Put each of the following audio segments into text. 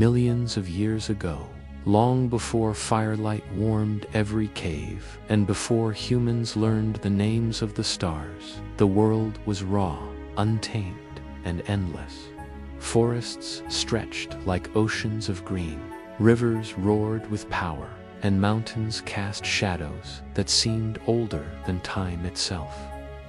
millions of years ago, long before firelight warmed every cave, and before humans learned the names of the stars, the world was raw, untamed, and endless. Forests stretched like oceans of green, rivers roared with power, and mountains cast shadows that seemed older than time itself.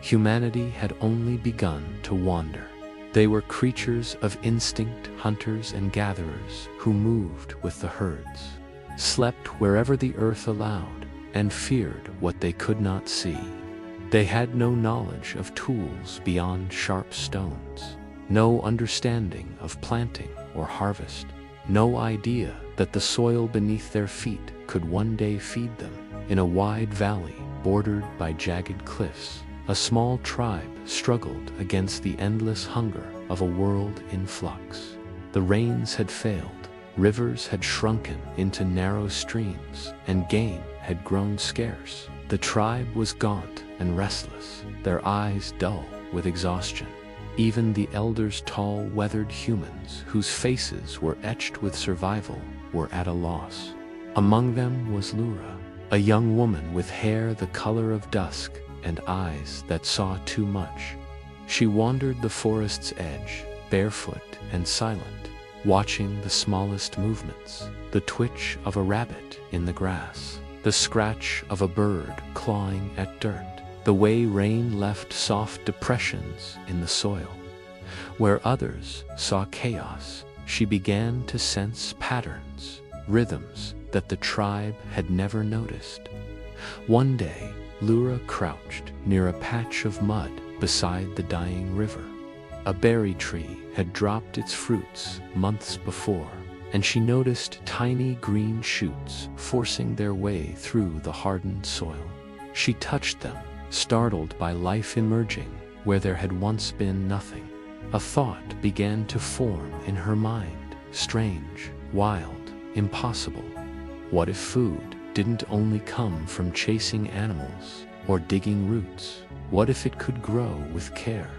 Humanity had only begun to wander. They were creatures of instinct, hunters and gatherers who moved with the herds, slept wherever the earth allowed, and feared what they could not see. They had no knowledge of tools beyond sharp stones, no understanding of planting or harvest, no idea that the soil beneath their feet could one day feed them. In a wide valley bordered by jagged cliffs, a small tribe struggled against the endless hunger of a world in flux. The rains had failed, rivers had shrunken into narrow streams, and game had grown scarce. The tribe was gaunt and restless, their eyes dull with exhaustion. Even the elders, tall, weathered humans whose faces were etched with survival, were at a loss. Among them was Lura, a young woman with hair the color of dusk and eyes that saw too much. She wandered the forest's edge, barefoot and silent, watching the smallest movements, the twitch of a rabbit in the grass, the scratch of a bird clawing at dirt, the way rain left soft depressions in the soil. Where others saw chaos, she began to sense patterns, rhythms that the tribe had never noticed. One day, Lura crouched near a patch of mud beside the dying river. A berry tree had dropped its fruits months before, and she noticed tiny green shoots forcing their way through the hardened soil. She touched them, startled by life emerging where there had once been nothing. A thought began to form in her mind, strange, wild, impossible. What if food didn't only come from chasing animals or digging roots? What if it could grow with care?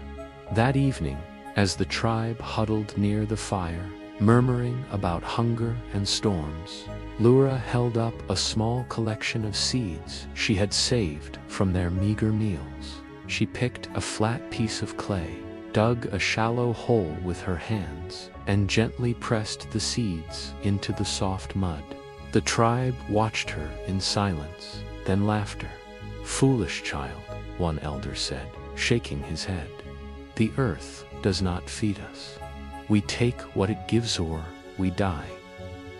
That evening, as the tribe huddled near the fire, murmuring about hunger and storms, Lura held up a small collection of seeds she had saved from their meager meals. She picked a flat piece of clay, dug a shallow hole with her hands, and gently pressed the seeds into the soft mud. The tribe watched her in silence, then laughter. "Foolish child," one elder said, shaking his head. "The earth does not feed us. We take what it gives or we die."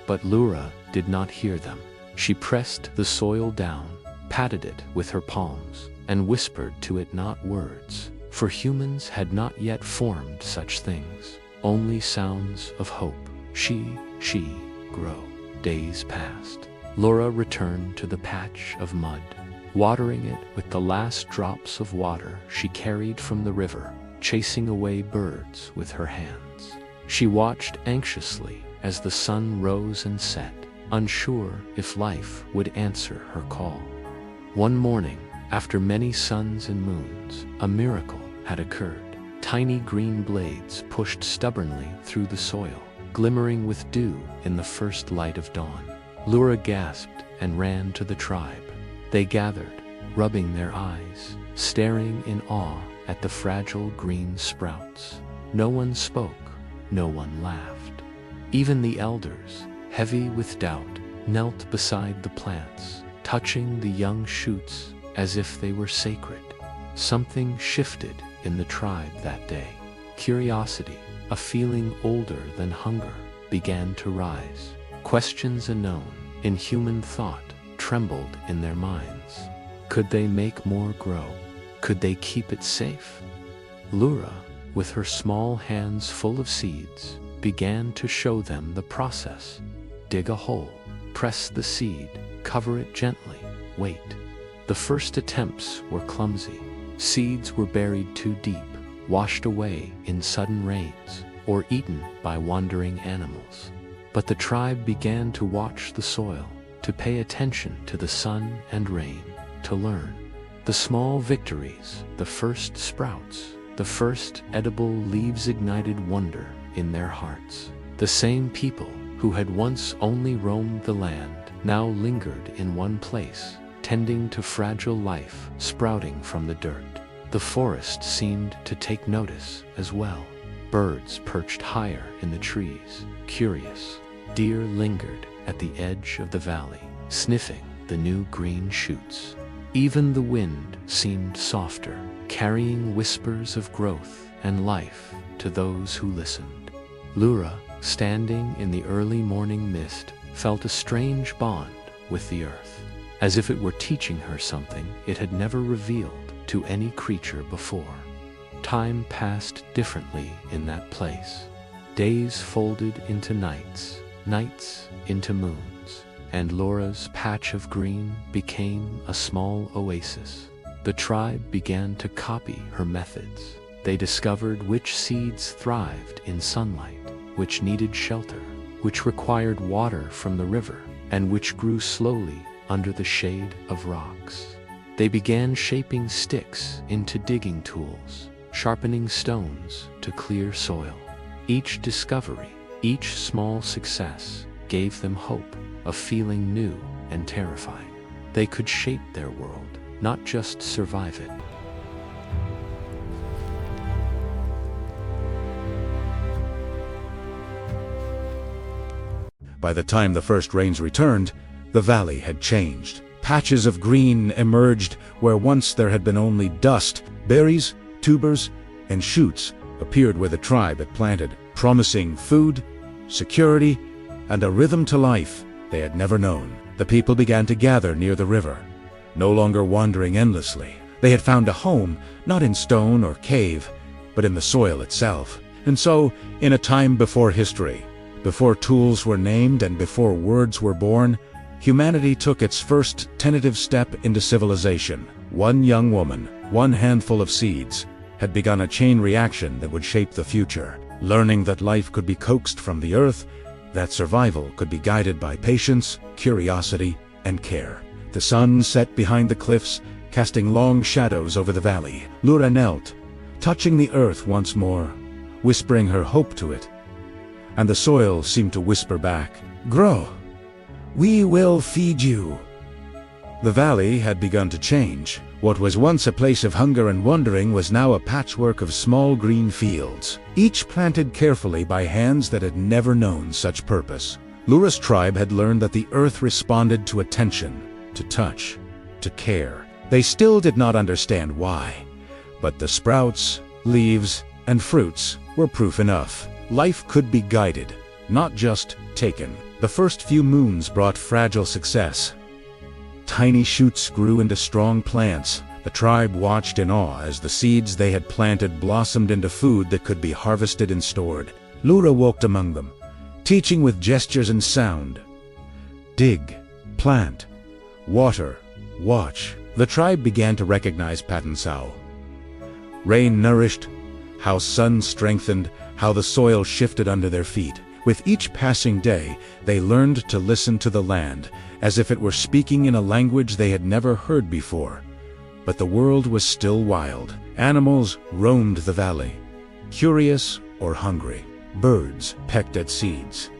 But Lura did not hear them. She pressed the soil down, patted it with her palms, and whispered to it not words, for humans had not yet formed such things, only sounds of hope. She, grow. Days passed. Lura returned to the patch of mud, watering it with the last drops of water she carried from the river, chasing away birds with her hands. She watched anxiously as the sun rose and set, unsure if life would answer her call. One morning, after many suns and moons, a miracle had occurred. Tiny green blades pushed stubbornly through the soil, glimmering with dew in the first light of dawn. Lura gasped and ran to the tribe. They gathered, rubbing their eyes, staring in awe at the fragile green sprouts. No one spoke, no one laughed. Even the elders, heavy with doubt, knelt beside the plants, touching the young shoots as if they were sacred. Something shifted in the tribe that day. Curiosity, a feeling older than hunger, began to rise. Questions unknown in human thought trembled in their minds. Could they make more grow? Could they keep it safe? Lura, with her small hands full of seeds, began to show them the process. Dig a hole, press the seed, cover it gently, wait. The first attempts were clumsy. Seeds were buried too deep, washed away in sudden rains, or eaten by wandering animals. But the tribe began to watch the soil, to pay attention to the sun and rain, to learn. The small victories, the first sprouts, the first edible leaves ignited wonder in their hearts. The same people who had once only roamed the land, now lingered in one place, tending to fragile life sprouting from the dirt. The forest seemed to take notice as well. Birds perched higher in the trees, curious. Deer lingered at the edge of the valley, sniffing the new green shoots. Even the wind seemed softer, carrying whispers of growth and life to those who listened. Lura, standing in the early morning mist, felt a strange bond with the earth, as if it were teaching her something it had never revealed to any creature before. Time passed differently in that place. Days folded into nights, nights into moons, and Laura's patch of green became a small oasis. The tribe began to copy her methods. They discovered which seeds thrived in sunlight, which needed shelter, which required water from the river, and which grew slowly under the shade of rocks. They began shaping sticks into digging tools, sharpening stones to clear soil. Each discovery, each small success, gave them hope, a feeling new and terrifying. They could shape their world, not just survive it. By the time the first rains returned, the valley had changed. Patches of green emerged where once there had been only dust. Berries, tubers, and shoots appeared where the tribe had planted, promising food, security, and a rhythm to life they had never known. The people began to gather near the river, no longer wandering endlessly. They had found a home, not in stone or cave, but in the soil itself. And so, in a time before history, before tools were named and before words were born, humanity took its first tentative step into civilization. One young woman, one handful of seeds, had begun a chain reaction that would shape the future. Learning that life could be coaxed from the earth, that survival could be guided by patience, curiosity, and care. The sun set behind the cliffs, casting long shadows over the valley. Lura knelt, touching the earth once more, whispering her hope to it. And the soil seemed to whisper back, "Grow. We will feed you." The valley had begun to change. What was once a place of hunger and wandering was now a patchwork of small green fields, each planted carefully by hands that had never known such purpose. Lura's tribe had learned that the earth responded to attention, to touch, to care. They still did not understand why, but the sprouts, leaves, and fruits were proof enough. Life could be guided, not just taken. The first few moons brought fragile success. Tiny shoots grew into strong plants. The tribe watched in awe as the seeds they had planted blossomed into food that could be harvested and stored. Lura walked among them, teaching with gestures and sound. Dig, plant, water, watch. The tribe began to recognize patterns: how rain nourished, how sun strengthened, how the soil shifted under their feet. With each passing day, they learned to listen to the land, as if it were speaking in a language they had never heard before. But the world was still wild. Animals roamed the valley, curious or hungry. Birds pecked at seeds.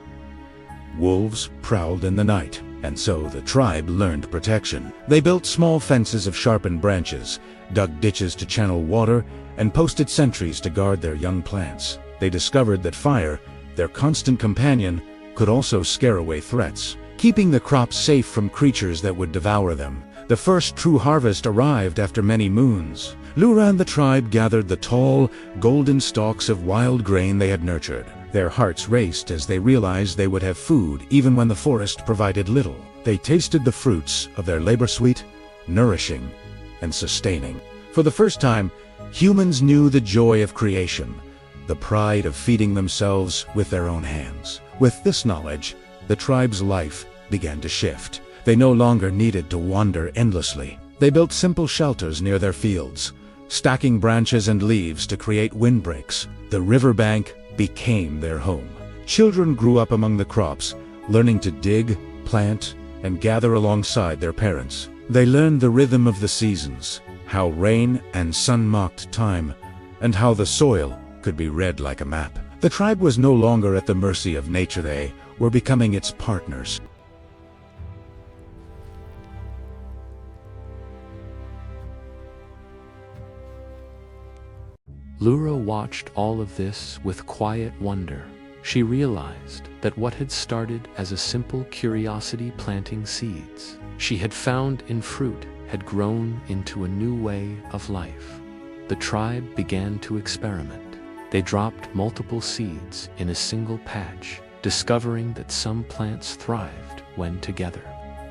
Wolves prowled in the night, and so the tribe learned protection. They built small fences of sharpened branches, dug ditches to channel water, and posted sentries to guard their young plants. They discovered that fire, their constant companion, could also scare away threats, keeping the crops safe from creatures that would devour them. The first true harvest arrived after many moons. Lura and the tribe gathered the tall, golden stalks of wild grain they had nurtured. Their hearts raced as they realized they would have food even when the forest provided little. They tasted the fruits of their labor, sweet, nourishing, and sustaining. For the first time, humans knew the joy of creation, the pride of feeding themselves with their own hands. With this knowledge, the tribe's life began to shift. They no longer needed to wander endlessly. They built simple shelters near their fields, stacking branches and leaves to create windbreaks. The riverbank became their home. Children grew up among the crops, learning to dig, plant, and gather alongside their parents. They learned the rhythm of the seasons, how rain and sun marked time, and how the soil could be read like a map. The tribe was no longer at the mercy of nature. They were becoming its partners. Lura watched all of this with quiet wonder. She realized that what had started as a simple curiosity planting seeds she had found in fruit had grown into a new way of life. The tribe began to experiment. They dropped multiple seeds in a single patch, discovering that some plants thrived when together.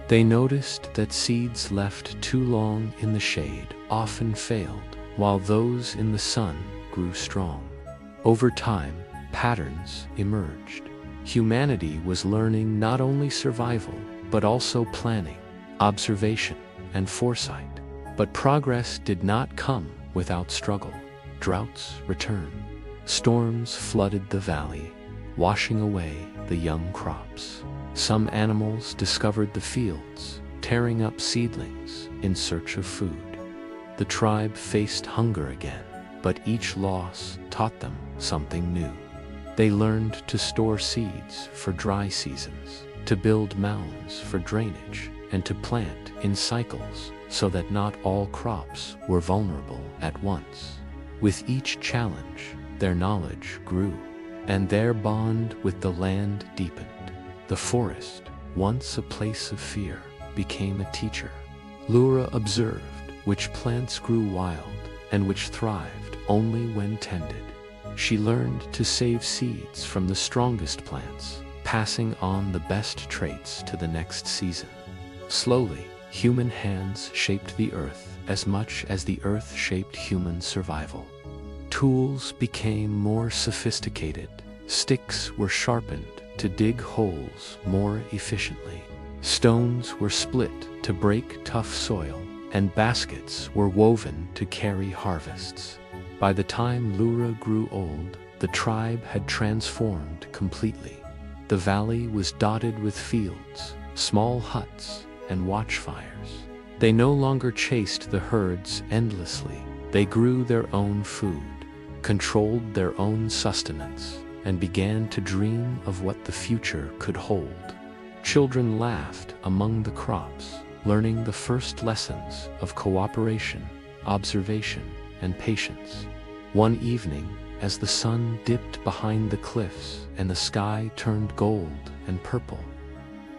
They noticed that seeds left too long in the shade often failed, while those in the sun grew strong. Over time, patterns emerged. Humanity was learning not only survival, but also planning, observation, and foresight. But progress did not come without struggle. Droughts returned. Storms flooded the valley, washing away the young crops. Some animals discovered the fields, tearing up seedlings in search of food. The tribe faced hunger again, but each loss taught them something new. They learned to store seeds for dry seasons, to build mounds for drainage, and to plant in cycles so that not all crops were vulnerable at once. With each challenge, their knowledge grew, and their bond with the land deepened. The forest, once a place of fear, became a teacher. Lura observed which plants grew wild and which thrived only when tended. She learned to save seeds from the strongest plants, passing on the best traits to the next season. Slowly, human hands shaped the earth as much as the earth shaped human survival. Tools became more sophisticated. Sticks were sharpened to dig holes more efficiently. Stones were split to break tough soil, and baskets were woven to carry harvests. By the time Lura grew old, the tribe had transformed completely. The valley was dotted with fields, small huts, and watchfires. They no longer chased the herds endlessly. They grew their own food, controlled their own sustenance, and began to dream of what the future could hold. Children laughed among the crops, learning the first lessons of cooperation, observation, and patience. One evening, as the sun dipped behind the cliffs and the sky turned gold and purple,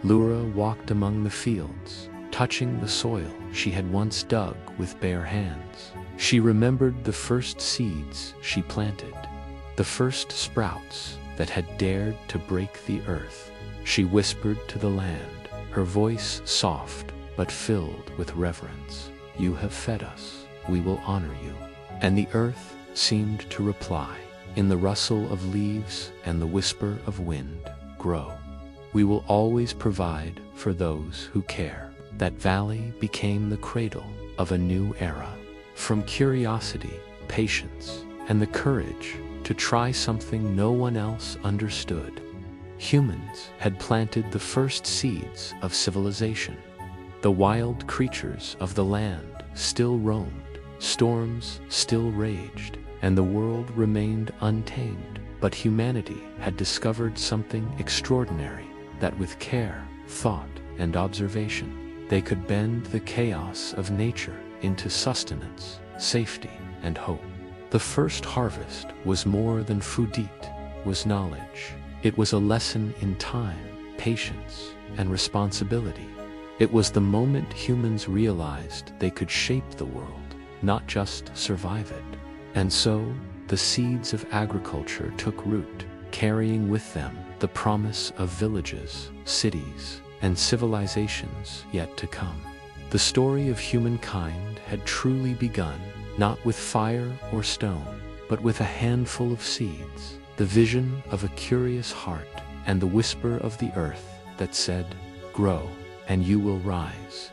Lura walked among the fields, touching the soil she had once dug with bare hands. She remembered the first seeds she planted, the first sprouts that had dared to break the earth. She whispered to the land, her voice soft but filled with reverence, "You have fed us, we will honor you." And the earth seemed to reply, in the rustle of leaves and the whisper of wind, "Grow. We will always provide for those who care." That valley became the cradle of a new era. From curiosity, patience, and the courage to try something no one else understood, humans had planted the first seeds of civilization. The wild creatures of the land still roamed, storms still raged, and the world remained untamed. But humanity had discovered something extraordinary, that with care, thought, and observation, they could bend the chaos of nature into sustenance, safety, and hope. The first harvest was more than food, was knowledge. It was a lesson in time, patience, and responsibility. It was the moment humans realized they could shape the world, not just survive it. And so, the seeds of agriculture took root, carrying with them the promise of villages, cities, and civilizations yet to come. The story of humankind had truly begun, not with fire or stone, but with a handful of seeds, the vision of a curious heart, and the whisper of the earth that said, "Grow, and you will rise."